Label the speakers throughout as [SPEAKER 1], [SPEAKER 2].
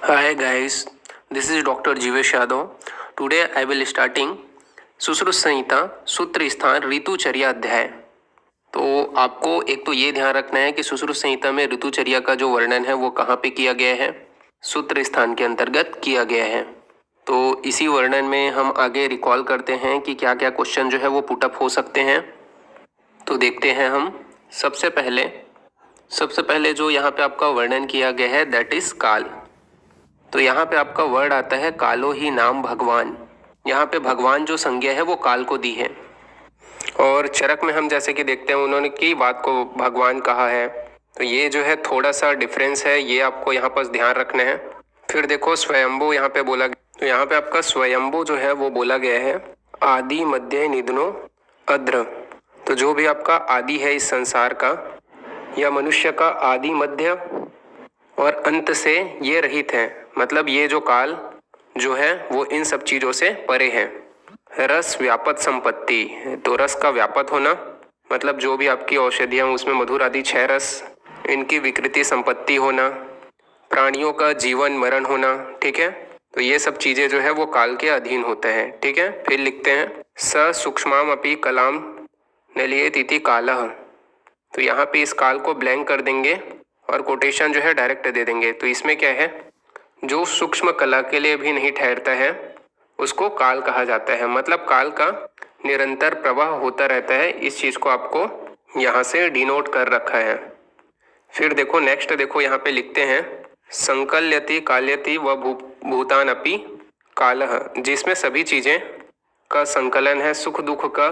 [SPEAKER 1] Hi guys, this is Dr. Jivesh Yadav. Today I will starting Sushruta संहिता सूत्र स्थान ऋतुचर्या अध्याय। तो आपको एक तो ये ध्यान रखना है कि सुश्रुत संहिता में ऋतुचर्या का जो वर्णन है वो कहाँ पे किया गया है, सूत्र स्थान के अंतर्गत किया गया है। तो इसी वर्णन में हम आगे रिकॉल करते हैं कि क्या क्या क्वेश्चन जो है वो पुटअप हो सकते हैं। तो देखते हैं हम। सबसे पहले जो यहाँ पे आपका वर्णन किया गया है दैट इज काल। तो यहाँ पे आपका वर्ड आता है कालो ही नाम भगवान। यहाँ पे भगवान जो संज्ञा है वो काल को दी है। और चरक में हम जैसे कि देखते हैं उन्होंने की बात को भगवान कहा है। तो ये जो है थोड़ा सा डिफरेंस है, ये आपको यहाँ पर ध्यान रखना है। फिर देखो स्वयंभू यहाँ पे बोला, तो यहाँ पे आपका स्वयंभू जो है वो बोला गया है आदि मध्य निधनो अद्र। तो जो भी आपका आदि है इस संसार का या मनुष्य का आदि मध्य और अंत से ये रहित है, मतलब ये जो काल जो है वो इन सब चीजों से परे है। रस व्यापक संपत्ति, तो रस का व्यापक होना मतलब जो भी आपकी औषधियाँ उसमें मधुर आदि 6 रस, इनकी विकृति संपत्ति होना, प्राणियों का जीवन मरण होना, ठीक है। तो ये सब चीजें जो है वो काल के अधीन होते हैं, ठीक है। फिर लिखते हैं स सूक्ष्माम अपि कलाम नलियेत इति कालः। तो यहाँ पे इस काल को ब्लैंक कर देंगे और कोटेशन जो है डायरेक्ट दे देंगे। तो इसमें क्या है, जो सूक्ष्म कला के लिए भी नहीं ठहरता है उसको काल कहा जाता है, मतलब काल का निरंतर प्रवाह होता रहता है। इस चीज को आपको यहाँ से डिनोट कर रखा है। फिर देखो नेक्स्ट, देखो यहाँ पे लिखते हैं संकल्यति काल्यति व भूतान अपि कालः, जिसमें सभी चीजें का संकलन है, सुख दुख का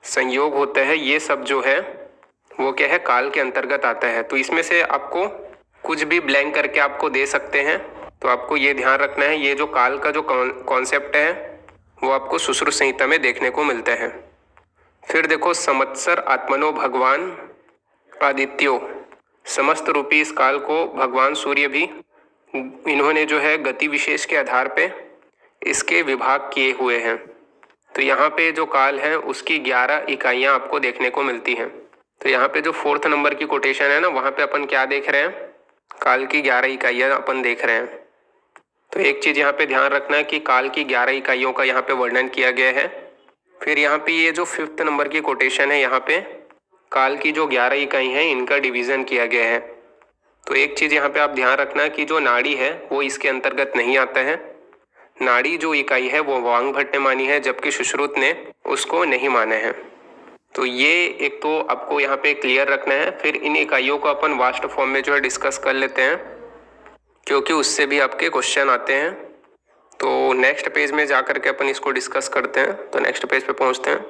[SPEAKER 1] संयोग होता है, ये सब जो है वो क्या है काल के अंतर्गत आता है। तो इसमें से आपको कुछ भी ब्लैंक करके आपको दे सकते हैं। तो आपको ये ध्यान रखना है, ये जो काल का जो कॉन्सेप्ट है वो आपको सुश्रुत संहिता में देखने को मिलता है। फिर देखो संवत्सर आत्मनो भगवान आदित्यो, समस्त रूपी इस काल को भगवान सूर्य भी इन्होंने जो है गति विशेष के आधार पे इसके विभाग किए हुए हैं। तो यहाँ पे जो काल है उसकी 11 इकाइयाँ आपको देखने को मिलती हैं। तो यहाँ पे जो 4th नंबर की कोटेशन है ना, वहाँ पे अपन क्या देख रहे हैं, काल की 11 इकाइयाँ अपन देख रहे हैं। तो एक चीज यहाँ पे ध्यान रखना है कि काल की 11 इकाइयों का यहाँ पे वर्णन किया गया है। फिर यहाँ पे ये जो 5th नंबर की कोटेशन है, यहाँ पे काल की जो 11 इकाई है इनका डिवीजन किया गया है। तो एक चीज यहाँ पे आप ध्यान रखना कि जो नाड़ी है वो इसके अंतर्गत नहीं आता है। नाड़ी जो इकाई है वो वांगभट्ट ने मानी है, जबकि सुश्रुत ने उसको नहीं माना है। तो ये एक तो आपको यहाँ पे क्लियर रखना है। फिर इन इकाइयों को अपन वास्ट फॉर्म में जो है डिस्कस कर लेते हैं, क्योंकि उससे भी आपके क्वेश्चन आते हैं। तो नेक्स्ट पेज में जा करके अपन इसको डिस्कस करते हैं। तो नेक्स्ट पेज पे पहुंचते हैं।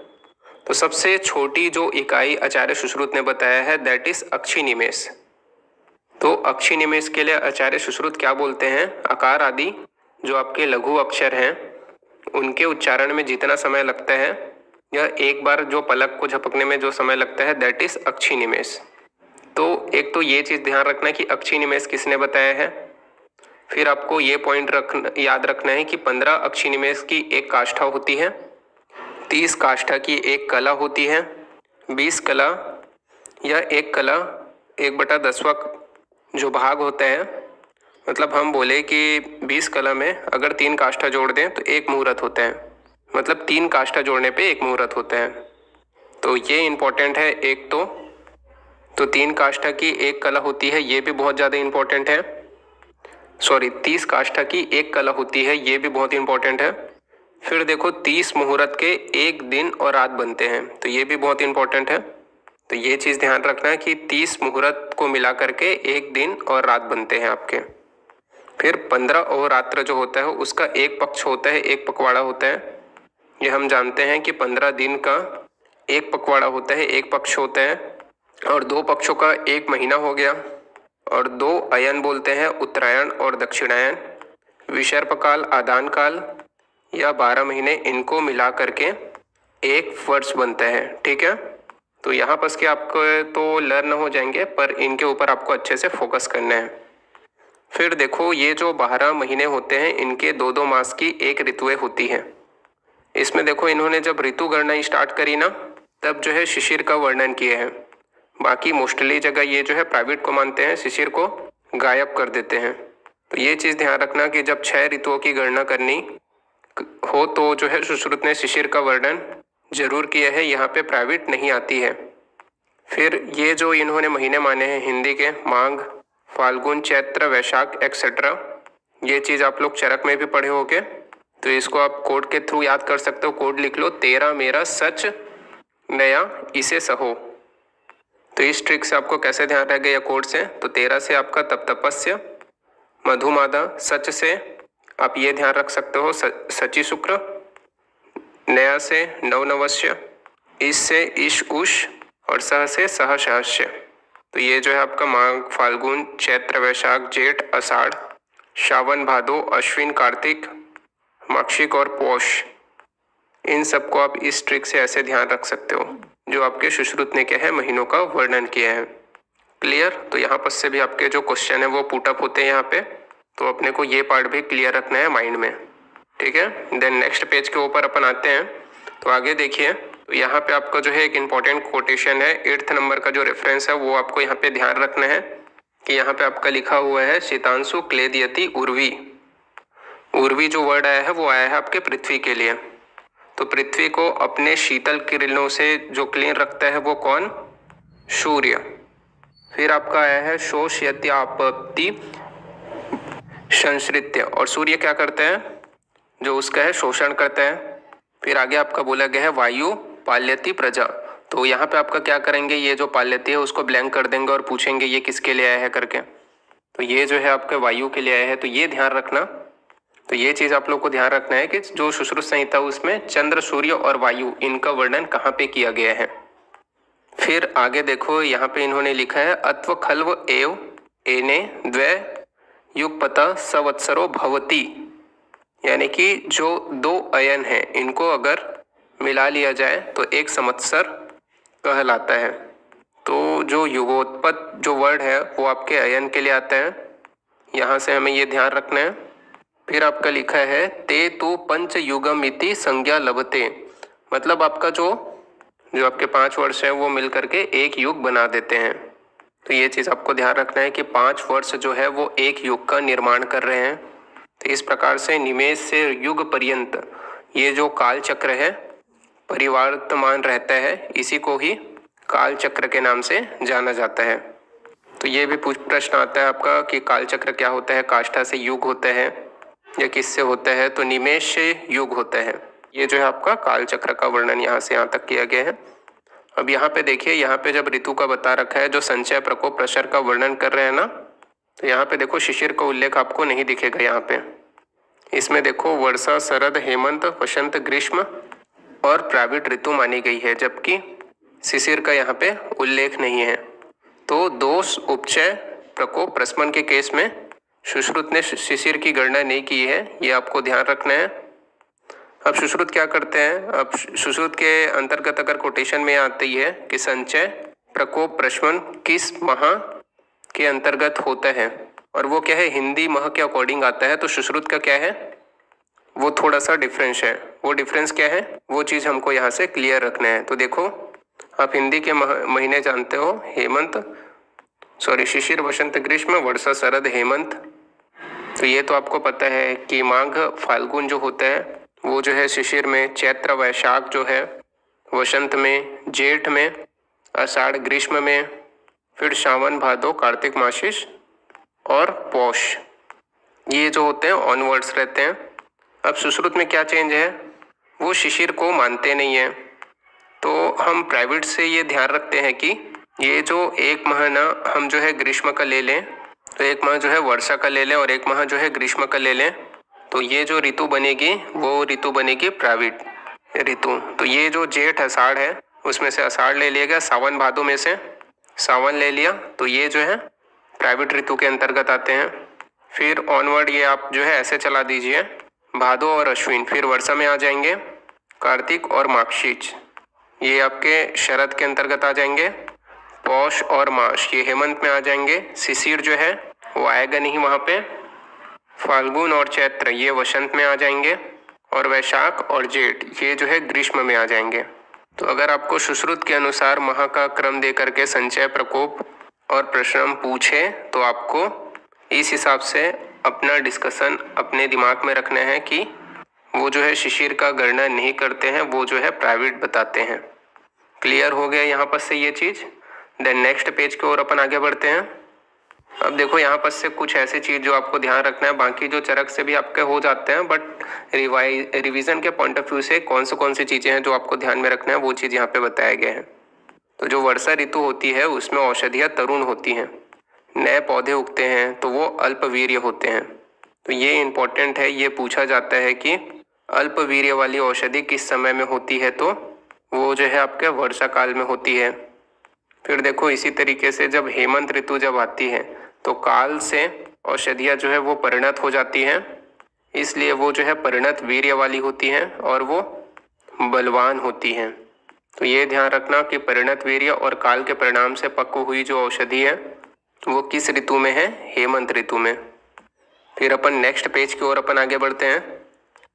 [SPEAKER 1] तो सबसे छोटी जो इकाई आचार्य सुश्रुत ने बताया है दैट इज अक्षी निमेष। तो अक्षी निमेष के लिए आचार्य सुश्रुत क्या बोलते हैं, आकार आदि जो आपके लघु अक्षर हैं उनके उच्चारण में जितना समय लगता है या एक बार जो पलक को झपकने में जो समय लगता है दैट इज अक्षी निमेष। तो एक तो ये चीज ध्यान रखना कि अक्षी निमेष किसने बताया है। फिर आपको ये पॉइंट याद रखना है कि 15 अक्षी निमेष की एक काष्ठा होती है, 30 काष्ठा की एक कला होती है, 20 कला या एक कला 1/10वां जो भाग होता है, मतलब हम बोले कि 20 कला में अगर 3 काष्ठा जोड़ दें तो 1 मुहूर्त होता है, मतलब 3 काष्ठा जोड़ने पे 1 मुहूर्त होता है। तो ये इंपॉर्टेंट है एक तो 3 काष्ठा की एक कला होती है, ये भी बहुत ज़्यादा इंपॉर्टेंट है। 30 काष्ठा की एक कला होती है, ये भी बहुत इंपॉर्टेंट है। फिर देखो 30 मुहूर्त के एक दिन और रात बनते हैं, तो ये भी बहुत इंपॉर्टेंट है। तो ये चीज़ ध्यान रखना है कि 30 मुहूर्त को मिला करके एक दिन और रात बनते हैं आपके। फिर 15 अहोरात्र जो होता है उसका एक पक्ष होता है, एक पखवाड़ा होता है। ये हम जानते हैं कि 15 दिन का एक पखवाड़ा होता है, एक पक्ष होता है, और 2 पक्षों का एक महीना हो गया। और 2 अयन बोलते हैं, उत्तरायण और दक्षिणायन, विसर्पकाल आदान काल या 12 महीने, इनको मिला करके एक वर्ष बनता है, ठीक है। तो यहाँ पर के आपको तो लर्न हो जाएंगे, पर इनके ऊपर आपको अच्छे से फोकस करना है। फिर देखो ये जो 12 महीने होते हैं इनके 2-2 मास की एक ऋतुएं होती हैं। इसमें देखो इन्होंने जब ऋतु गणना स्टार्ट करी ना, तब जो है शिशिर का वर्णन किए हैं। बाकी मोस्टली जगह ये जो है प्राइवेट को मानते हैं, शिशिर को गायब कर देते हैं। तो ये चीज़ ध्यान रखना कि जब 6 ऋतुओं की गणना करनी हो तो जो है सुश्रुत ने शिशिर का वर्णन जरूर किया है, यहाँ पे प्राइवेट नहीं आती है। फिर ये जो इन्होंने महीने माने हैं हिंदी के, माघ, फाल्गुन, चैत्र, वैशाख एक्सेट्रा, ये चीज़ आप लोग चरक में भी पढ़े होगे, तो इसको आप कोड के थ्रू याद कर सकते हो। कोड लिख लो, 13 मेरा सच नया इसे सहो। तो इस ट्रिक से आपको कैसे ध्यान रहेगा या कोड से, तो 13 से आपका तप तपस्य, मधुमादा, सच से आप ये ध्यान रख सकते हो सची शुक्र, नया से नवनवस्य, इस से ईश उष और सह से सह सहस्य। तो ये जो है आपका माघ, फाल्गुन, चैत्र, वैशाख, जेठ, आषाढ़, श्रावण, भादो, अश्विन, कार्तिक, माक्षिक और पौष, इन सबको आप इस ट्रिक से ऐसे ध्यान रख सकते हो जो आपके सुश्रुत ने क्या है महीनों का वर्णन किया है। क्लियर? तो यहाँ पर से भी आपके जो क्वेश्चन है वो पुटअप होते हैं यहाँ पे, तो अपने को ये पार्ट भी क्लियर रखना है माइंड में, ठीक है। देन नेक्स्ट पेज के ऊपर अपन आते हैं, तो आगे देखिए, तो यहाँ पे आपका जो है एक इंपॉर्टेंट कोटेशन है, 8th नंबर का जो रेफरेंस है वो आपको यहाँ पे ध्यान रखना है कि यहाँ पे आपका लिखा हुआ है शीतांशु क्लेदयति उर्वी। उर्वी जो वर्ड आया है वो आया है आपके पृथ्वी के लिए। तो पृथ्वी को अपने शीतल किरणों से जो क्लीन रखता है वो कौन? सूर्य। फिर आपका आया है शोषयत्यापत्ति संश्रित्य, और सूर्य क्या करता है? जो उसका है शोषण करता है। फिर आगे आपका बोला गया है वायु पाल्यति प्रजा, तो यहाँ पे आपका क्या करेंगे, ये जो पाल्यति है उसको ब्लैंक कर देंगे और पूछेंगे ये किसके लिए आया है करके, तो ये जो है आपके वायु के लिए आया है, तो ये ध्यान रखना। तो ये चीज़ आप लोग को ध्यान रखना है कि जो सुश्रुत संहिता उसमें चंद्र, सूर्य और वायु इनका वर्णन कहाँ पे किया गया है। फिर आगे देखो, यहाँ पे इन्होंने लिखा है अत्व खल्व एव एने द्वै युगपता संवत्सरो भवति, यानी कि जो 2 अयन है इनको अगर मिला लिया जाए तो 1 संवत्सर कहलाता है। तो जो युगोत्पत जो वर्ड है वो आपके अयन के लिए आता है, यहाँ से हमें ये ध्यान रखना है। फिर आपका लिखा है ते तु पंच युगम इति संज्ञा लभते, मतलब आपका जो आपके 5 वर्ष है वो मिल करके 1 युग बना देते हैं। तो ये चीज़ आपको ध्यान रखना है कि 5 वर्ष जो है वो 1 युग का निर्माण कर रहे हैं। तो इस प्रकार से निमेष से युग पर्यंत ये जो काल चक्र है परिवर्तमान रहता है, इसी को ही काल चक्र के नाम से जाना जाता है। तो ये भी प्रश्न आता है आपका कि काल चक्र क्या होता है, काष्ठा से युग होता है या किससे होता है, तो निमेष से युग होता है। ये जो है आपका काल चक्र का वर्णन यहाँ से यहाँ तक किया गया है। अब यहाँ पे देखिए, यहाँ पे जब ऋतु का बता रखा है, जो संचय, प्रकोप, प्रसर का वर्णन कर रहे हैं ना, तो यहाँ पे देखो शिशिर का उल्लेख आपको नहीं दिखेगा। यहाँ पे इसमें देखो वर्षा, शरद, हेमंत, वसंत, ग्रीष्म और प्राविट ऋतु मानी गई है, जबकि शिशिर का यहाँ पे उल्लेख नहीं है। तो दोष, उपचय, प्रकोप, प्रशमन के केस में सुश्रुत ने शिशिर की गणना नहीं की है, ये आपको ध्यान रखना है। अब सुश्रुत क्या करते हैं, अब सुश्रुत के अंतर्गत अगर कोटेशन में आती है कि संचय, प्रकोप, प्रशमन किस माह के अंतर्गत होता है, और वो क्या है हिंदी माह के अकॉर्डिंग आता है, तो सुश्रुत का क्या है वो थोड़ा सा डिफरेंस है। वो डिफरेंस क्या है वो चीज़ हमको यहाँ से क्लियर रखना है। तो देखो आप हिंदी के महीने जानते हो, शिशिर, वसंत, ग्रीष्म, वर्षा, शरद, हेमंत। तो ये तो आपको पता है कि माघ, फाल्गुन जो होता है वो जो है शिशिर में, चैत्र, वैशाख जो है वसंत में, जेठ में, आषाढ़ ग्रीष्म में, फिर श्रावण, भादो, कार्तिक, माशीष और पौष, ये जो होते हैं ऑनवर्ड्स रहते हैं। अब सुश्रुत में क्या चेंज है, वो शिशिर को मानते नहीं है। तो हम प्राइवेट से ये ध्यान रखते हैं कि ये जो 1 महीना हम जो है ग्रीष्म का ले लें, तो 1 माह जो है वर्षा का ले लें और 1 माह जो है ग्रीष्म का ले लें, तो ये जो ऋतु बनेगी वो ऋतु बनेगी प्राविट ऋतु। तो ये जो जेठ, आषाढ़ है उसमें से आषाढ़ ले लिया गया, सावन, भादो में से सावन ले लिया, तो ये जो है प्राइवेट ऋतु के अंतर्गत आते हैं। फिर ऑनवर्ड ये आप जो है ऐसे चला दीजिए, भादो और अश्विन फिर वर्षा में आ जाएंगे, कार्तिक और मार्गशीर्ष ये आपके शरद के अंतर्गत आ जाएंगे, पौष और मार्च ये हेमंत में आ जाएंगे, शिशिर जो है वो आएगा नहीं वहाँ पे, फाल्गुन और चैत्र ये वसंत में आ जाएंगे, और वैशाख और जेठ ये जो है ग्रीष्म में आ जाएंगे। तो अगर आपको सुश्रुत के अनुसार माह का क्रम दे करके संचय, प्रकोप और प्रशमन पूछे तो आपको इस हिसाब से अपना डिस्कशन अपने दिमाग में रखना है कि वो जो है शिशिर का गणना नहीं करते हैं, वो जो है प्राइवेट बताते हैं। क्लियर हो गया यहाँ पर से ये चीज़। देन नेक्स्ट पेज की ओर अपन आगे बढ़ते हैं। अब देखो यहाँ पर से कुछ ऐसी चीज़ जो आपको ध्यान रखना है, बाकी जो चरक से भी आपके हो जाते हैं, बट रिवीजन के पॉइंट ऑफ व्यू से कौन सी चीज़ें हैं जो आपको ध्यान में रखना है, वो चीज़ यहाँ पे बताया गया है। तो जो वर्षा ऋतु होती है उसमें औषधियाँ तरुण होती हैं, नए पौधे उगते हैं तो वो अल्पवीर्य होते हैं। तो ये इम्पोर्टेंट है, ये पूछा जाता है कि अल्पवीर्य वाली औषधि किस समय में होती है, तो वो जो है आपके वर्षा काल में होती है। फिर देखो इसी तरीके से जब हेमंत ऋतु जब आती है तो काल से औषधियाँ जो है वो परिणत हो जाती हैं, इसलिए वो जो है परिणत वीर्य वाली होती हैं और वो बलवान होती हैं। तो ये ध्यान रखना कि परिणत वीर्य और काल के परिणाम से पक्व हुई जो औषधि है वो किस ऋतु में है, हेमंत ऋतु में। फिर अपन नेक्स्ट पेज की ओर अपन आगे बढ़ते हैं।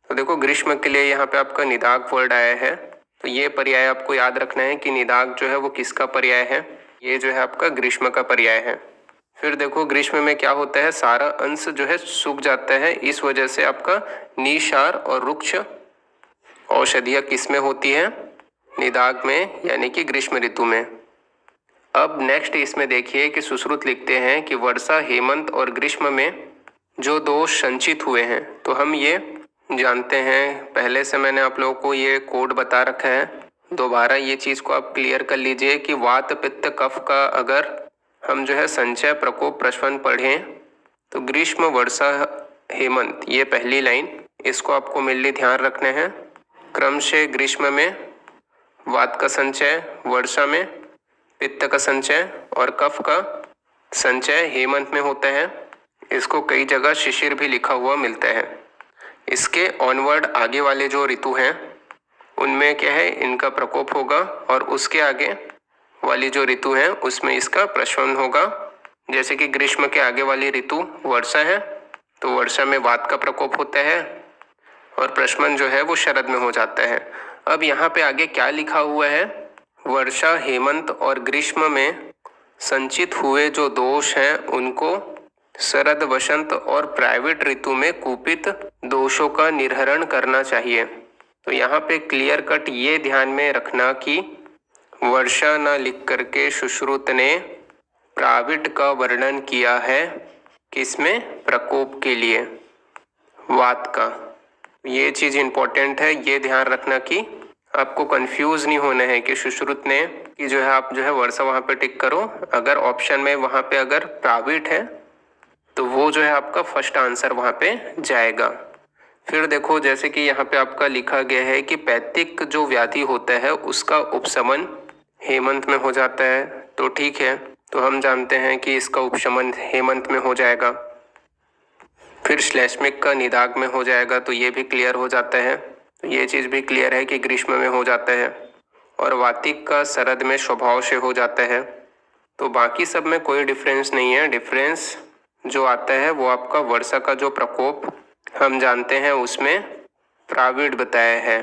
[SPEAKER 1] तो देखो ग्रीष्म के लिए यहाँ पे आपका निदाग वर्ड आया है, तो ये पर्याय आपको याद रखना है कि निदाग जो है वो किसका पर्याय है, ये जो है आपका ग्रीष्म का पर्याय है। फिर देखो ग्रीष्म में क्या होता है, सारा अंश जो है सूख जाता है, इस वजह से आपका निशार और रुक्ष औषधियाँ किस में होती है, निदाग में, यानी कि ग्रीष्म ऋतु में। अब नेक्स्ट इसमें देखिए कि सुश्रुत लिखते हैं कि वर्षा, हेमंत और ग्रीष्म में जो दोष संचित हुए हैं, तो हम ये जानते हैं, पहले से मैंने आप लोगों को ये कोड बता रखा है, दोबारा ये चीज़ को आप क्लियर कर लीजिए कि वात पित्त कफ का अगर हम जो है संचय प्रकोप प्रश्न पढ़ें तो ग्रीष्म, वर्षा, हेमंत, ये पहली लाइन, इसको आपको मेनली ध्यान रखना है। क्रम से ग्रीष्म में वात का संचय, वर्षा में पित्त का संचय और कफ का संचय हेमंत में होता है। इसको कई जगह शिशिर भी लिखा हुआ मिलता है। इसके ऑनवर्ड आगे वाले जो ऋतु हैं उनमें क्या है, इनका प्रकोप होगा, और उसके आगे वाली जो ऋतु है उसमें इसका प्रशमन होगा। जैसे कि ग्रीष्म के आगे वाली ऋतु वर्षा है, तो वर्षा में वात का प्रकोप होता है और प्रशमन जो है वो शरद में हो जाता है। अब यहाँ पे आगे क्या लिखा हुआ है, वर्षा, हेमंत और ग्रीष्म में संचित हुए जो दोष हैं उनको शरद, वसंत और प्राइवेट ऋतु में कुपित दोषों का निर्हरण करना चाहिए। तो यहाँ पे क्लियर कट ये ध्यान में रखना कि वर्षा न लिख करके सुश्रुत ने प्राविट का वर्णन किया है, किसमें, प्रकोप के लिए, वात का। ये चीज़ इम्पोर्टेंट है, ये ध्यान रखना कि आपको कंफ्यूज नहीं होना है कि सुश्रुत ने कि जो है आप जो है वर्षा वहाँ पे टिक करो, अगर ऑप्शन में वहाँ पे अगर प्राविट है तो वो जो है आपका फर्स्ट आंसर वहाँ पे जाएगा। फिर देखो जैसे कि यहाँ पे आपका लिखा गया है कि पैतृक जो व्याधि होता है उसका उपशमन हेमंत में हो जाता है, तो ठीक है, तो हम जानते हैं कि इसका उपशमन हेमंत में हो जाएगा। फिर श्लेष्मिक का निदाग में हो जाएगा, तो ये भी क्लियर हो जाता है। तो ये चीज़ भी क्लियर है कि ग्रीष्म में हो जाता है, और वातिक का शरद में स्वभाव से हो जाता है। तो बाकी सब में कोई डिफरेंस नहीं है, डिफरेंस जो आता है वो आपका वर्षा का जो प्रकोप हम जानते हैं उसमें प्राविट बताया है।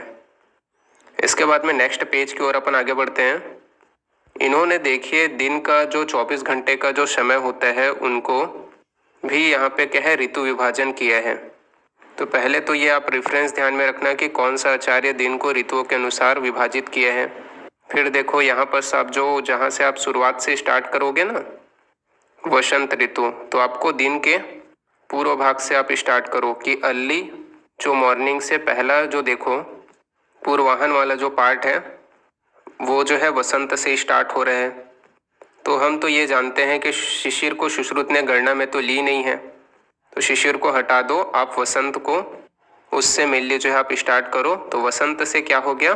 [SPEAKER 1] इसके बाद में नेक्स्ट पेज की ओर अपन आगे बढ़ते हैं। इन्होंने देखिए दिन का जो 24 घंटे का जो समय होता है उनको भी यहाँ पे क्या है, ऋतु विभाजन किया है। तो पहले तो ये आप रेफरेंस ध्यान में रखना कि कौन सा आचार्य दिन को ऋतुओं के अनुसार विभाजित किया है। फिर देखो यहाँ पर आप जो जहाँ से आप शुरुआत से स्टार्ट करोगे ना, वसंत ऋतु, तो आपको दिन के पूर्व भाग से आप स्टार्ट करो कि अर्ली जो मॉर्निंग से पहला जो देखो पूर्वाहन वाला जो पार्ट है वो जो है वसंत से स्टार्ट हो रहा है। तो हम तो ये जानते हैं कि शिशिर को सुश्रुत ने गणना में तो ली नहीं है, तो शिशिर को हटा दो, आप वसंत को उससे मिलने जो है आप स्टार्ट करो। तो वसंत से क्या हो गया,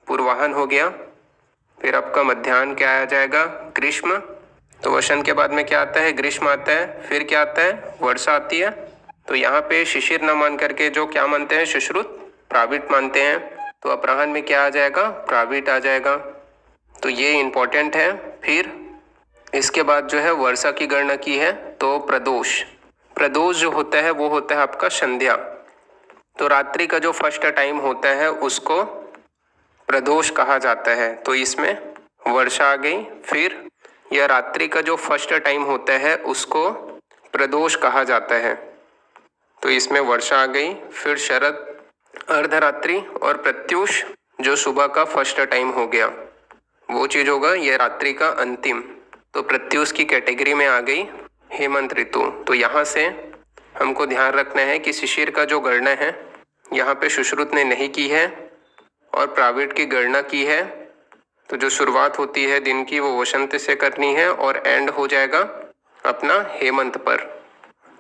[SPEAKER 1] पूर्वाहन हो गया। फिर आपका मध्याह्न क्या आ जाएगा, ग्रीष्म। तो वसंत के बाद में क्या आता है, ग्रीष्म आता है। फिर क्या आता है, वर्षा आती है। तो यहाँ पे शिशिर न मान करके जो क्या मानते हैं, सुश्रुत प्राविट मानते हैं। तो अपराह्न में क्या आ जाएगा, प्राविट आ जाएगा। तो ये इम्पोर्टेंट है। फिर इसके बाद जो है वर्षा की गणना की है, तो प्रदोष, प्रदोष जो होता है वो होता है आपका संध्या। तो रात्रि का जो फर्स्ट टाइम होता है उसको प्रदोष कहा जाता है। तो इसमें वर्षा आ गई। फिर यह रात्रि का जो फर्स्ट टाइम होता है उसको प्रदोष कहा जाता है। तो इसमें वर्षा आ गई, फिर शरद, अर्धरात्रि और प्रत्यूष जो सुबह का फर्स्ट टाइम हो गया वो चीज होगा, ये रात्रि का अंतिम। तो प्रत्यूष की कैटेगरी में आ गई हेमंत ऋतु। तो यहाँ से हमको ध्यान रखना है कि शिशिर का जो गणना है यहाँ पे सुश्रुत ने नहीं की है और प्राविट की गणना की है। तो जो शुरुआत होती है दिन की वो वसंत से करनी है और एंड हो जाएगा अपना हेमंत पर।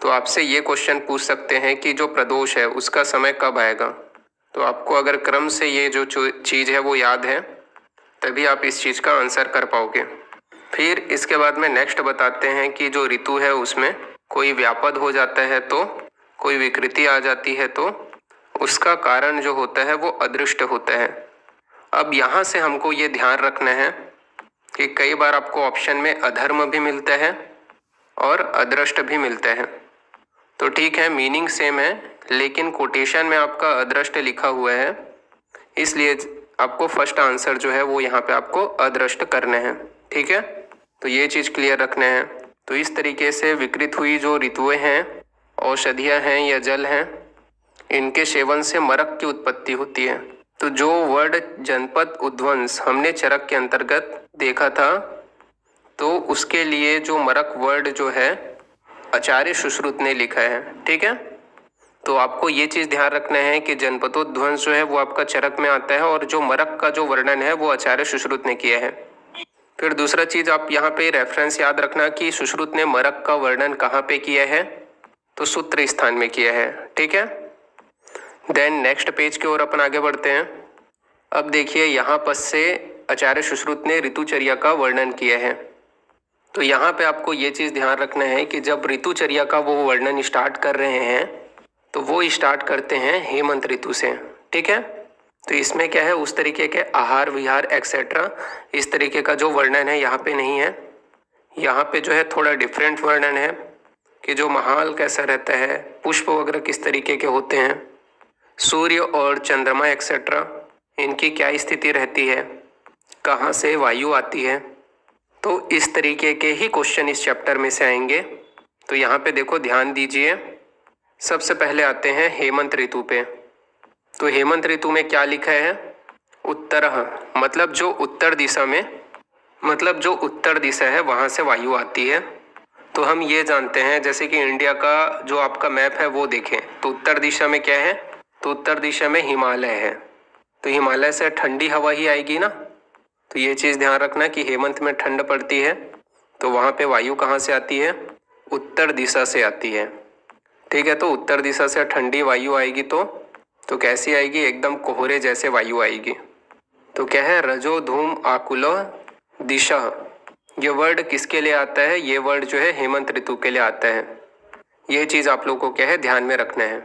[SPEAKER 1] तो आपसे ये क्वेश्चन पूछ सकते हैं कि जो प्रदोष है उसका समय कब आएगा। तो आपको अगर क्रम से ये जो चीज़ है वो याद है तभी आप इस चीज़ का आंसर कर पाओगे। फिर इसके बाद में नेक्स्ट बताते हैं कि जो ऋतु है उसमें कोई व्यापद हो जाता है तो कोई विकृति आ जाती है तो उसका कारण जो होता है वो अदृष्ट होता है। अब यहाँ से हमको ये ध्यान रखना है कि कई बार आपको ऑप्शन में अधर्म भी मिलता है और अदृष्ट भी मिलता है। तो ठीक है, मीनिंग सेम है, लेकिन कोटेशन में आपका अदृष्ट लिखा हुआ है, इसलिए आपको फर्स्ट आंसर जो है वो यहाँ पे आपको अदृष्ट करना है। ठीक है, तो ये चीज़ क्लियर रखना है। तो इस तरीके से विकृत हुई जो ऋतुएं हैं, औषधियाँ हैं या जल हैं, इनके सेवन से मरक की उत्पत्ति होती है। तो जो वर्ड जनपद उद्वंस हमने चरक के अंतर्गत देखा था, तो उसके लिए जो मरक वर्ड जो है आचार्य सुश्रुत ने लिखा है। ठीक है, तो आपको ये चीज़ ध्यान रखना है कि जनपदोध्वंस जो है वो आपका चरक में आता है और जो मरक का जो वर्णन है वो आचार्य सुश्रुत ने किया है। फिर दूसरा चीज़ आप यहाँ पे रेफरेंस याद रखना कि सुश्रुत ने मरक का वर्णन कहाँ पे किया है, तो सूत्र स्थान में किया है। ठीक है, देन नेक्स्ट पेज की ओर अपन आगे बढ़ते हैं। अब देखिए यहाँ पर से आचार्य सुश्रुत ने ऋतुचर्या का वर्णन किया है। तो यहाँ पे आपको ये चीज़ ध्यान रखना है कि जब ऋतुचर्या का वो वर्णन स्टार्ट कर रहे हैं तो वो स्टार्ट करते हैं हेमंत ऋतु से। ठीक है, तो इसमें क्या है, उस तरीके के आहार विहार एक्सेट्रा इस तरीके का जो वर्णन है यहाँ पे नहीं है। यहाँ पे जो है थोड़ा डिफरेंट वर्णन है कि जो महाल कैसा रहता है, पुष्प वगैरह किस तरीके के होते हैं, सूर्य और चंद्रमा एक्सेट्रा इनकी क्या स्थिति रहती है, कहाँ से वायु आती है। तो इस तरीके के ही क्वेश्चन इस चैप्टर में से आएंगे। तो यहाँ पे देखो ध्यान दीजिए, सबसे पहले आते हैं हेमंत ऋतु पे। तो हेमंत ऋतु में क्या लिखा है, उत्तरः, मतलब जो उत्तर दिशा में, मतलब जो उत्तर दिशा है वहाँ से वायु आती है। तो हम ये जानते हैं, जैसे कि इंडिया का जो आपका मैप है वो देखें तो उत्तर दिशा में क्या है, तो उत्तर दिशा में हिमालय है। तो हिमालय से ठंडी हवा ही आएगी ना। तो ये चीज़ ध्यान रखना कि हेमंत में ठंड पड़ती है तो वहाँ पे वायु कहाँ से आती है, उत्तर दिशा से आती है। ठीक है, तो उत्तर दिशा से ठंडी वायु आएगी तो कैसी आएगी, एकदम कोहरे जैसे वायु आएगी। तो क्या है, रजो धूम आकुल दिशा, ये वर्ड किसके लिए आता है, ये वर्ड जो है हेमंत ऋतु के लिए आता है। ये चीज़ आप लोगों को क्या है ध्यान में रखना है।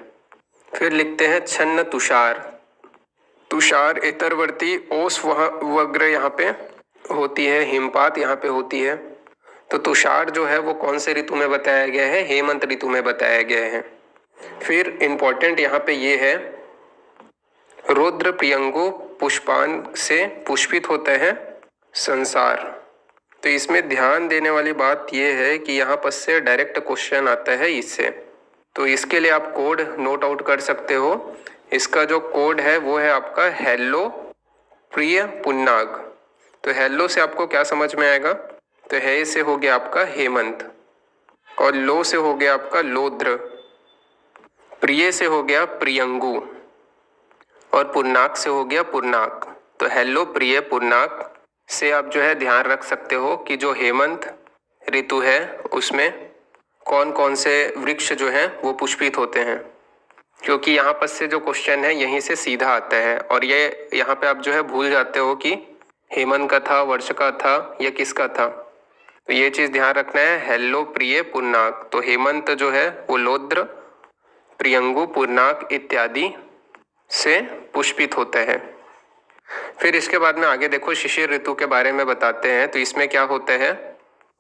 [SPEAKER 1] फिर लिखते हैं छन्न तुषार। तुषार इतरवर्ती ओस वग्र यहाँ पे होती है, हिमपात यहाँ पे होती है। तो तुषार जो है वो कौन से ऋतु में बताया गया है, हेमंत ऋतु में बताया गया है। फिर इम्पोर्टेंट यहाँ पे ये है, रुद्र प्रियंगु पुष्पान से पुष्पित होता है संसार। तो इसमें ध्यान देने वाली बात ये है कि यहाँ पर से डायरेक्ट क्वेश्चन आता है इससे। तो इसके लिए आप कोड नोट आउट कर सकते हो। इसका जो कोड है वो है आपका हेलो प्रिय पुन्नाग। तो हेलो से आपको क्या समझ में आएगा, तो है से हो गया आपका हेमंत, और लो से हो गया आपका लोद्र, प्रिय से हो गया प्रियंगु, और पुन्नाक से हो गया पुन्नाक। तो हेलो प्रिय पुन्नाक से आप जो है ध्यान रख सकते हो कि जो हेमंत ऋतु है उसमें कौन कौन से वृक्ष जो हैं वो पुष्पित होते हैं, क्योंकि यहाँ पर से जो क्वेश्चन है यहीं से सीधा आता है। और ये यहाँ पे आप जो है भूल जाते हो कि हेमंत का था, वर्ष का था या किसका था। तो ये चीज़ ध्यान रखना है, हेलो प्रिय पुन्नाक। तो हेमंत जो है वो लोद्र, प्रियंगु, पुन्नाक इत्यादि से पुष्पित होता है। फिर इसके बाद में आगे देखो शिशिर ऋतु के बारे में बताते हैं। तो इसमें क्या होता है,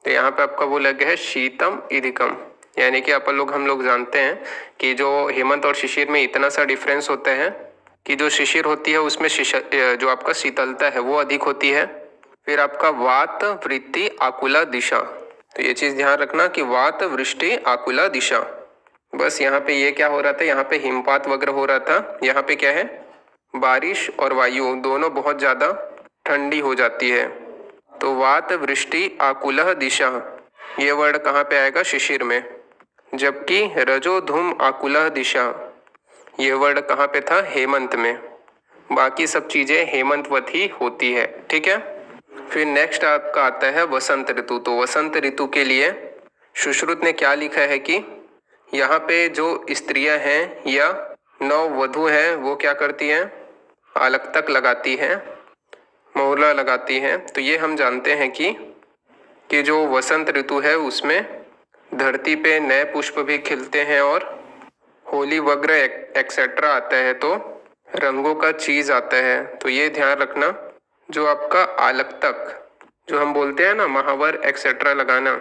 [SPEAKER 1] तो यहाँ पे आपका वो लग है शीतम इधिकम, यानी कि हम लोग जानते हैं कि जो हेमंत और शिशिर में इतना सा डिफरेंस होता है कि जो शिशिर होती है उसमें जो आपका शीतलता है वो अधिक होती है। फिर आपका वात वृत्ति आकुला दिशा, तो ये चीज़ ध्यान रखना कि वात वृष्टि आकुला दिशा, बस यहाँ पे ये क्या हो रहा था, यहाँ पे हिमपात वगैरह हो रहा था, यहाँ पे क्या है, बारिश और वायु दोनों बहुत ज़्यादा ठंडी हो जाती है। तो वात वृष्टि आकुलह दिशा, ये वर्ड कहाँ पे आएगा, शिशिर में। जबकि रजो धूम आकुलह दिशा, ये वर्ड कहाँ पे था, हेमंत में। बाकी सब चीज़ें हेमंतवत ही होती है, ठीक है। फिर नेक्स्ट आपका आता है वसंत ऋतु। तो वसंत ऋतु के लिए सुश्रुत ने क्या लिखा है कि यहाँ पे जो स्त्रियां हैं या नववधु है वो क्या करती हैं, आलक्तक लगाती हैं, मोहला लगाती हैं। तो ये हम जानते हैं कि जो वसंत ऋतु है उसमें धरती पे नए पुष्प भी खिलते हैं और होली वगैरह एक्सेट्रा आता है, तो रंगों का चीज आता है। तो ये ध्यान रखना, जो आपका आलक्तक जो हम बोलते हैं ना, महावर एक्सेट्रा लगाना,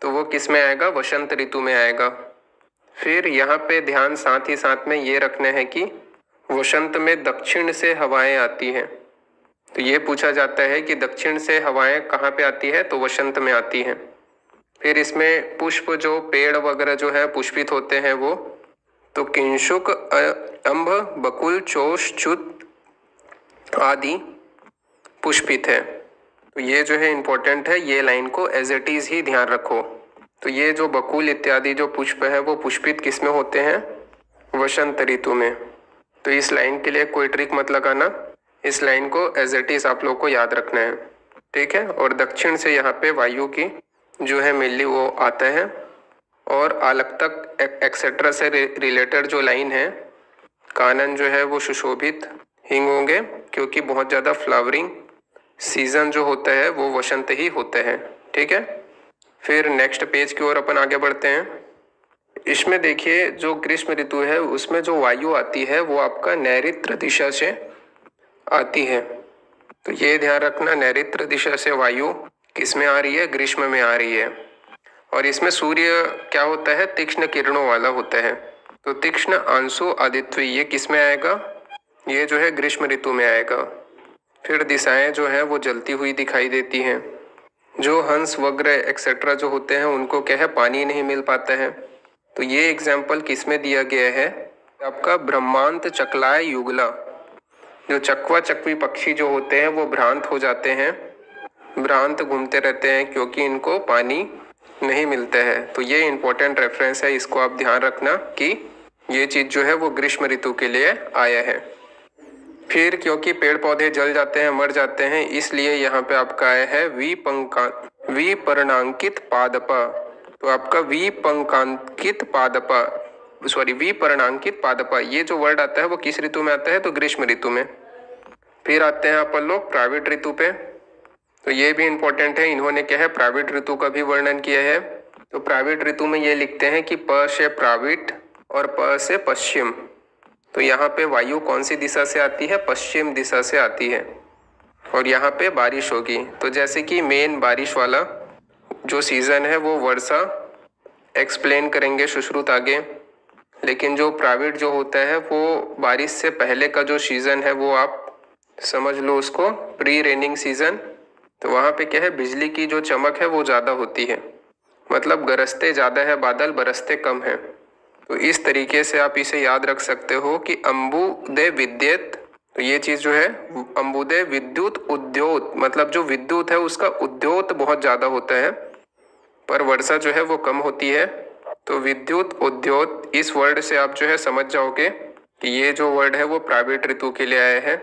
[SPEAKER 1] तो वो किस में आएगा, वसंत ऋतु में आएगा। फिर यहाँ पे ध्यान साथ ही साथ में ये रखना है कि वसंत में दक्षिण से हवाएं आती हैं। तो ये पूछा जाता है कि दक्षिण से हवाएं कहाँ पे आती है, तो वसंत में आती हैं। फिर इसमें पुष्प जो पेड़ वगैरह जो है पुष्पित होते हैं वो, तो किंशुक, अंब, बकुल, चोष, च्युत आदि पुष्पित है। तो ये जो है इम्पोर्टेंट है, ये लाइन को एज इट इज ही ध्यान रखो। तो ये जो बकुल इत्यादि जो पुष्प है वो पुष्पित किस में होते हैं, वसंत ऋतु में। तो इस लाइन के लिए कोई ट्रिक मत लगाना, इस लाइन को एज इट इज आप लोग को याद रखना है, ठीक है। और दक्षिण से यहाँ पे वायु की जो है मिली वो आता है, और आलक्तक एक्सेट्रा से रिलेटेड जो लाइन है, कानन जो है वो सुशोभित हिंग होंगे, क्योंकि बहुत ज़्यादा फ्लावरिंग सीजन जो होता है वो वसंत ही होता है, ठीक है। फिर नेक्स्ट पेज की ओर अपन आगे बढ़ते हैं। इसमें देखिए जो ग्रीष्म ऋतु है उसमें जो वायु आती है वो आपका नैऋत्य दिशा से आती है। तो ये ध्यान रखना, नैऋत्य दिशा से वायु किस में आ रही है, ग्रीष्म में आ रही है। और इसमें सूर्य क्या होता है, तीक्ष्ण किरणों वाला होता है। तो तीक्ष्ण आंसू आदित्य ये किस में आएगा, ये जो है ग्रीष्म ऋतु में आएगा। फिर दिशाएं जो है वो जलती हुई दिखाई देती हैं। जो हंस वगैरह एक्सेट्रा जो होते हैं उनको क्या है, पानी नहीं मिल पाता है। तो ये एग्जाम्पल किस में दिया गया है, आपका ब्रह्मांत चकलाय युगला। जो चकवा चकवी पक्षी जो होते हैं वो भ्रांत हो जाते हैं, भ्रांत घूमते रहते हैं क्योंकि इनको पानी नहीं मिलता है। तो ये इंपॉर्टेंट रेफरेंस है, इसको आप ध्यान रखना कि ये चीज़ जो है वो ग्रीष्म ऋतु के लिए आया है। फिर क्योंकि पेड़ पौधे जल जाते हैं, मर जाते हैं, इसलिए यहाँ पे आपका आया है विपर्णांकित पादपा। तो आपका विपर्णांकित पादपा ये जो वर्ड आता है वो किस ऋतु में आता है, तो ग्रीष्म ऋतु में। फिर आते हैं अपन लोग प्राविट ऋतु पे। तो ये भी इंपॉर्टेंट है, इन्होंने क्या है प्राविट ऋतु का भी वर्णन किया है। तो प्राविट ऋतु में ये लिखते हैं कि प से प्राविट और प से पश्चिम। तो यहाँ पे वायु कौन सी दिशा से आती है, पश्चिम दिशा से आती है, और यहाँ पे बारिश होगी। तो जैसे कि मेन बारिश वाला जो सीजन है वो वर्षा एक्सप्लेन करेंगे सुश्रुत आगे, लेकिन जो प्राविट जो होता है वो बारिश से पहले का जो सीजन है वो आप समझ लो उसको प्री रेनिंग सीजन। तो वहाँ पे क्या है, बिजली की जो चमक है वो ज़्यादा होती है, मतलब गरजते ज़्यादा है बादल, बरसते कम है। तो इस तरीके से आप इसे याद रख सकते हो कि अम्बुदे विद्युत, तो ये चीज़ जो है अम्बुदे विद्युत उद्योत, मतलब जो विद्युत है उसका उद्योत बहुत ज़्यादा होता है पर वर्षा जो है वो कम होती है। तो विद्युत उद्योत, इस वर्ड से आप जो है समझ जाओगे कि ये जो वर्ड है वो प्राविट ऋतु के लिए आया है,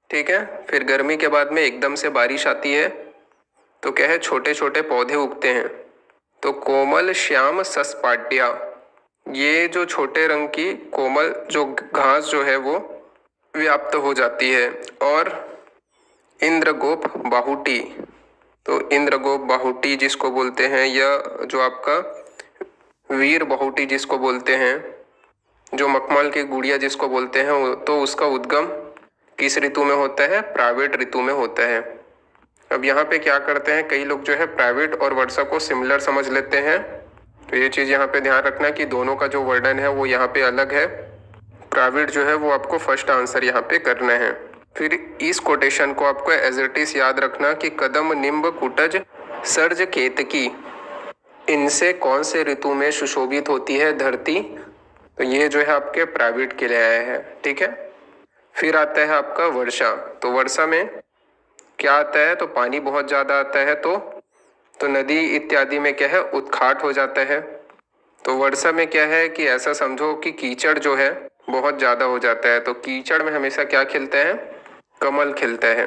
[SPEAKER 1] ठीक है। फिर गर्मी के बाद में एकदम से बारिश आती है तो क्या है, छोटे छोटे पौधे उगते हैं। तो कोमल श्याम सस्पाट्या, ये जो छोटे रंग की कोमल जो घास जो है वो व्याप्त हो जाती है। और इंद्रगोप बाहुटी, तो इंद्रगोप बाहुटी जिसको बोलते हैं, या जो आपका वीर बाहुटी जिसको बोलते हैं, जो मखमल की गुड़िया जिसको बोलते हैं, तो उसका उद्गम किस ऋतु में होता है, प्राविट ऋतु में होता है। अब यहाँ पे क्या करते हैं, कई लोग जो है प्राविट और वर्षा को सिमिलर समझ लेते हैं। तो ये चीज़ यहाँ पे ध्यान रखना कि दोनों का जो वर्णन है वो यहाँ पे अलग है। प्राविट जो है वो आपको फर्स्ट आंसर यहाँ पे करना है। फिर इस कोटेशन को आपको एज इट इज याद रखना कि कदम निम्ब कुटज सर्ज केतकी इनसे कौन से ऋतु में सुशोभित होती है धरती? तो ये जो है आपके प्राइवेट के लिए आया है, ठीक है। फिर आता है आपका वर्षा। तो वर्षा में क्या आता है? तो पानी बहुत ज़्यादा आता है तो नदी इत्यादि में क्या है, उत्खाट हो जाता है। तो वर्षा में क्या है कि ऐसा समझो कि कीचड़ जो है बहुत ज़्यादा हो जाता है। तो कीचड़ में हमेशा क्या खिलता है? कमल खिलता है।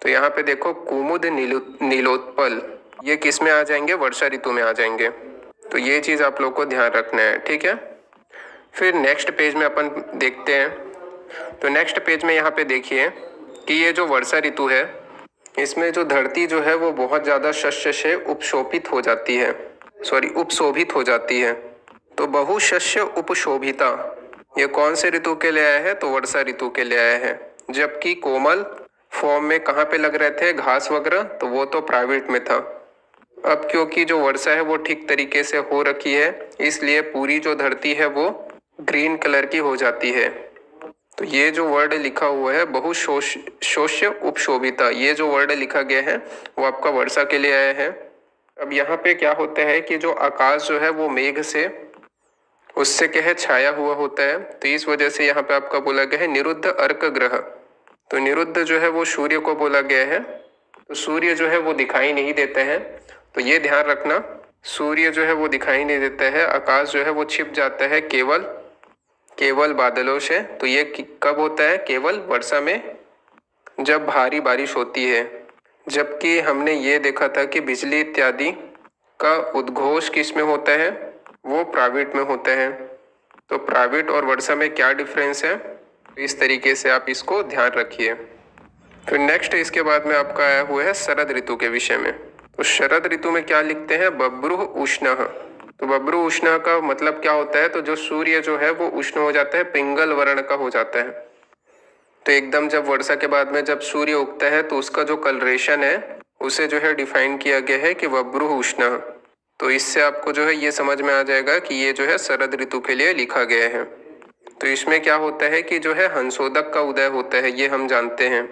[SPEAKER 1] तो यहाँ पे देखो कुमुद नीलोत्पल, ये किस में आ जाएंगे? वर्षा ऋतु में आ जाएंगे। तो ये चीज़ आप लोग को ध्यान रखना है, ठीक है। फिर नेक्स्ट पेज में अपन देखते हैं। तो नेक्स्ट पेज में यहाँ पे देखिए कि ये जो वर्षा ऋतु है इसमें जो धरती जो है वो बहुत ज़्यादा शस्य से उपशोभित हो जाती है, उपशोभित हो जाती है। तो बहुशस्य उपशोभिता ये कौन से ऋतु के लिए आया है? तो वर्षा ऋतु के लिए आया है। जबकि कोमल फॉर्म में कहाँ पे लग रहे थे घास वगैरह, तो वो तो प्राइवेट में था। अब क्योंकि जो वर्षा है वो ठीक तरीके से हो रखी है, इसलिए पूरी जो धरती है वो ग्रीन कलर की हो जाती है। तो ये जो वर्ड लिखा हुआ है बहुशोष्य उपशोभिता, ये जो वर्ड लिखा गया है वो आपका वर्षा के लिए आया है। अब यहाँ पे क्या होता है कि जो आकाश जो है वो मेघ से उससे क्या है छाया हुआ होता है। तो इस वजह से यहाँ पे आपका बोला गया है निरुद्ध अर्क ग्रह। तो निरुद्ध जो है वो सूर्य को बोला गया है। तो सूर्य जो है वो दिखाई नहीं देते हैं, तो ये ध्यान रखना, सूर्य जो है वो दिखाई नहीं देता है, आकाश जो है वो छिप जाता है केवल बादलों से। तो ये कब होता है? केवल वर्षा में, जब भारी बारिश होती है। जबकि हमने ये देखा था कि बिजली इत्यादि का उद्घोष किस में होता है? वो प्राइवेट में होता है। तो प्राइवेट और वर्षा में क्या डिफरेंस है? इस तरीके से आप इसको ध्यान रखिए। फिर नेक्स्ट इसके बाद में आपका आया हुआ है शरद ऋतु के विषय में। तो शरद ऋतु में क्या लिखते हैं? बभ्रुः उष्णः। तो बभ्रुः उष्णः का मतलब क्या होता है? तो जो सूर्य जो है वो उष्ण हो जाता है, पिंगल वर्ण का हो जाता है। तो एकदम जब वर्षा के बाद में जब सूर्य उगता है तो उसका जो कलरेशन है उसे जो है डिफाइन किया गया है कि बभ्रुः उष्णः। तो इससे आपको जो है ये समझ में आ जाएगा कि ये जो है शरद ऋतु के लिए लिखा गया है। तो इसमें क्या होता है कि जो है हंसोदक का उदय होता है, ये हम जानते हैं।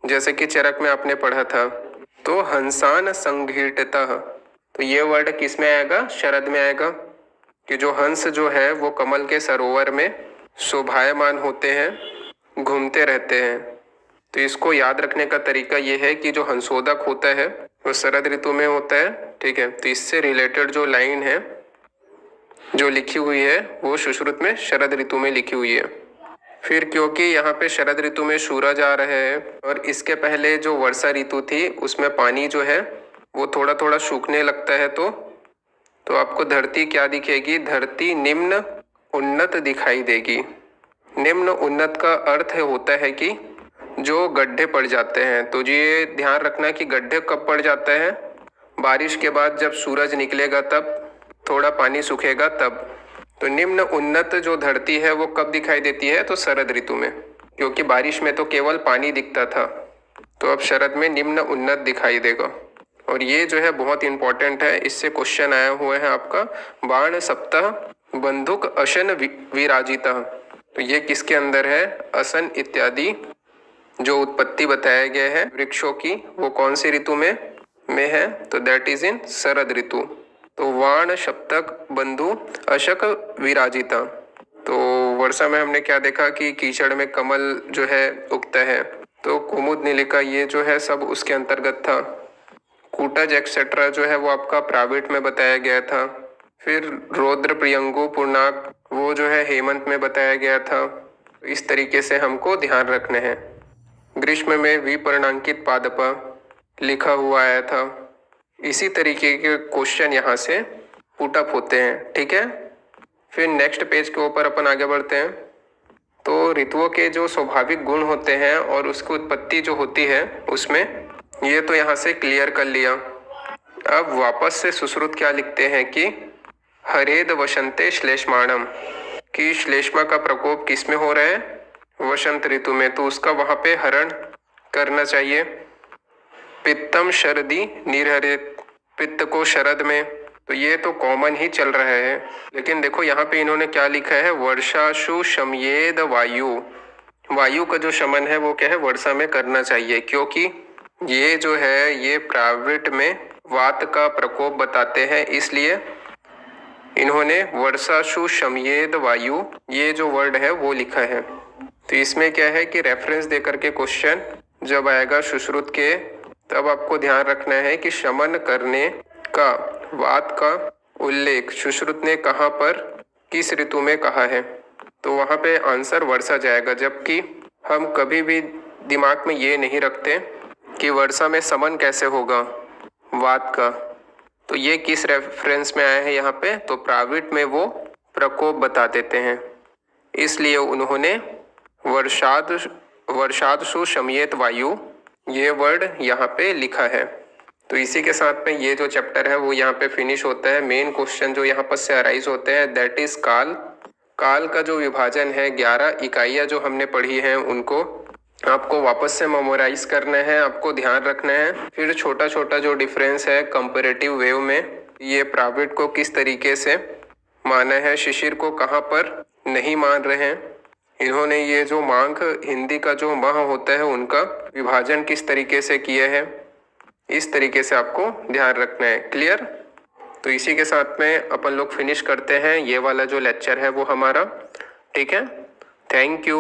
[SPEAKER 1] जैसे कि चरक में आपने पढ़ा था। तो हंसान संघीटतः, तो ये वर्ड किस में आएगा? शरद में आएगा। कि जो हंस जो है वो कमल के सरोवर में शोभायमान होते हैं, घूमते रहते हैं। तो इसको याद रखने का तरीका ये है कि जो हंसोदक होता है वो शरद ऋतु में होता है, ठीक है। तो इससे रिलेटेड जो लाइन है जो लिखी हुई है वो सुश्रुत में शरद ऋतु में लिखी हुई है। फिर क्योंकि यहाँ पे शरद ऋतु में सूरज आ रहे हैं और इसके पहले जो वर्षा ऋतु थी उसमें पानी जो है वो थोड़ा थोड़ा सूखने लगता है, तो आपको धरती क्या दिखेगी? धरती निम्न उन्नत दिखाई देगी। निम्न उन्नत का अर्थ होता है कि जो गड्ढे पड़ जाते हैं। तो ये ध्यान रखना कि गड्ढे कब पड़ जाते हैं? बारिश के बाद जब सूरज निकलेगा तब, थोड़ा पानी सूखेगा तब। तो निम्न उन्नत जो धरती है वो कब दिखाई देती है? तो शरद ऋतु में, क्योंकि बारिश में तो केवल पानी दिखता था। तो अब शरद में निम्न उन्नत दिखाई देगा। और ये जो है बहुत इंपॉर्टेंट है, इससे क्वेश्चन आया हुआ है आपका बाण सप्ताह बंधुक अशन विराजिता। तो ये किसके अंदर है? असन इत्यादि जो उत्पत्ति बताया गया है वृक्षों की, वो कौन सी ऋतु में है? तो दैट इज इन शरद ऋतु। तो वाण सप्तक बंधु अशक विराजिता। तो वर्षा में हमने क्या देखा कि कीचड़ में कमल जो है उगता है। तो कुमुद नीलिका ये जो है सब उसके अंतर्गत था। कूटज एक्सेट्रा जो है वो आपका प्राइवेट में बताया गया था। फिर रौद्र प्रियंगु पूर्णाक वो जो है हेमंत में बताया गया था। इस तरीके से हमको ध्यान रखने हैं। ग्रीष्म में विपर्णांकित पादपा लिखा हुआ आया था। इसी तरीके के क्वेश्चन यहाँ से पुटअप होते हैं, ठीक है। फिर नेक्स्ट पेज के ऊपर अपन आगे बढ़ते हैं। तो ऋतुओं के जो स्वाभाविक गुण होते हैं और उसकी उत्पत्ति जो होती है उसमें ये तो यहाँ से क्लियर कर लिया। अब वापस से सुश्रुत क्या लिखते हैं कि हरेद वसंते श्लेष्माणम, कि श्लेष्मा का प्रकोप किस में हो रहा है? वसंत ऋतु में। तो उसका वहाँ पे हरण करना चाहिए। पित्तम शरदी निर्हरित, पित्त को शरद में। तो ये तो कॉमन ही चल रहा है, लेकिन देखो यहाँ पे इन्होंने क्या लिखा है? वर्षाशु शमयेद वायु, वायु का जो शमन है वो क्या है? वर्षा में करना चाहिए, क्योंकि ये जो है ये प्राइवेट में वात का प्रकोप बताते हैं, इसलिए इन्होंने वर्षाशु शमयेद वायु ये जो वर्ड है वो लिखा है। तो इसमें क्या है कि रेफरेंस देकर के क्वेश्चन जब आएगा सुश्रुत के, तब आपको ध्यान रखना है कि शमन करने का वात का उल्लेख सुश्रुत ने कहाँ पर किस ऋतु में कहा है, तो वहाँ पे आंसर वर्षा जाएगा। जबकि हम कभी भी दिमाग में ये नहीं रखते कि वर्षा में समन कैसे होगा वात का, तो ये किस रेफरेंस में आया है यहाँ पे, तो प्राविट में वो प्रकोप बता देते हैं, इसलिए उन्होंने वर्षादशु शमयेत वायु ये वर्ड यहाँ पे लिखा है। तो इसी के साथ में ये जो चैप्टर है वो यहाँ पे फिनिश होता है। मेन क्वेश्चन जो यहाँ पर से अराइज होते हैं दैट इज काल। काल का जो विभाजन है 11 इकाइयाँ जो हमने पढ़ी हैं उनको आपको वापस से मेमोराइज करना है, आपको ध्यान रखना है। फिर छोटा छोटा जो डिफरेंस है कंपैरेटिव वेव में, ये प्राविट को किस तरीके से माना है, शिशिर को कहाँ पर नहीं मान रहे हैं, इन्होंने ये जो मांग हिंदी का जो माह होता है उनका विभाजन किस तरीके से किया है, इस तरीके से आपको ध्यान रखना है। क्लियर? तो इसी के साथ में अपन लोग फिनिश करते हैं ये वाला जो लेक्चर है वो हमारा। ठीक है, थैंक यू।